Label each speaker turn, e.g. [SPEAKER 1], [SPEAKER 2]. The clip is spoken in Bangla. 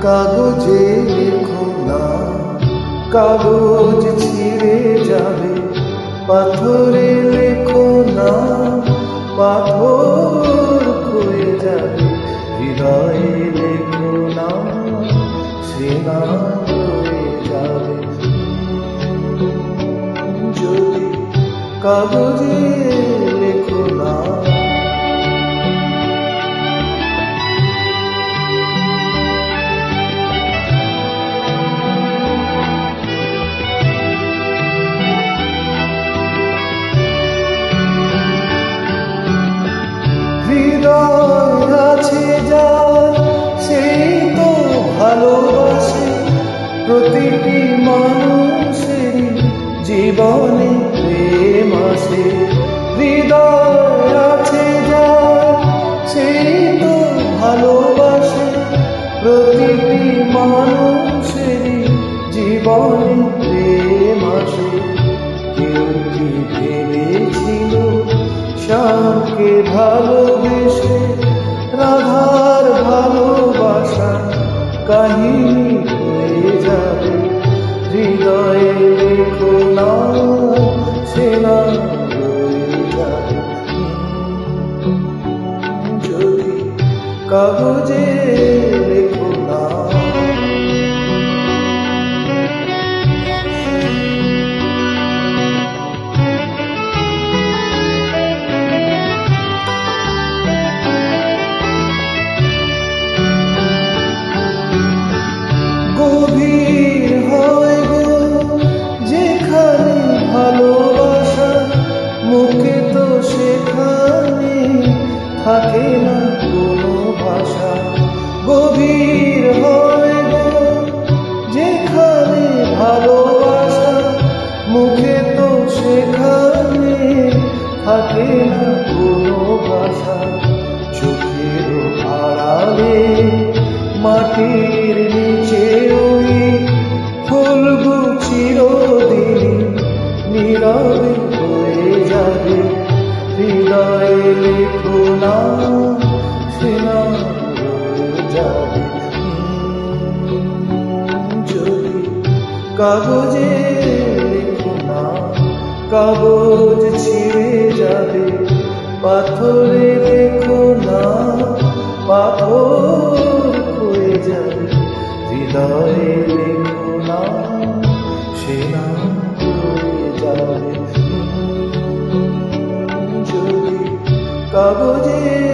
[SPEAKER 1] কাগজে লেখো না, কাগজ ছিঁড়ে যাবে। পাথরে লেখো না, পাথর ক্ষয়ে যাবে। হৃদয়ে লেখো না, সে না রয়ে যাবে। যদি কাগজে লেখো না, হৃদয় আছে যার সেই তো ভালোবাসে। প্রতিটি মানুষের জীবনে প্রেম আসে। হৃদয় আছে যার সেই তো ভালোবাসে। প্রতিটি মানুষের জীবনে প্রেম আসে। কেউ কি ভেবেছিল শ্যামকে ভালোবেসে রাধার ভালোবাসা কাহিনী হয়ে যাবে। হৃদয়ে লেখো না, সে না রয়ে যাবে। যদি কাগজে লেখো না, গভীর হয় গো যেখানে ভালোবাসা। মুখে তো সেখানে থাকে না কোনো ভাষা। গভীর হয় গো যেখানে ভালোবাসা। মুখে তো সেখানে থাকে না কোনো ভাষা। চোখের আড়ালে মাটির নিচে ওই ফুলগুলো চিরদিন নীরবে হয়ে যাবে। হৃদয়ে লেখো না, সে না রয়ে যাবে। যদি কাগজে লেখো না, কাগজ ছিঁড়ে যাবে। পাথরে লেখো না, পাথর ক্ষয়ে যাবে। হৃদয়ে লেখো না, সে না রয়ে যাবে। যদি কাগজে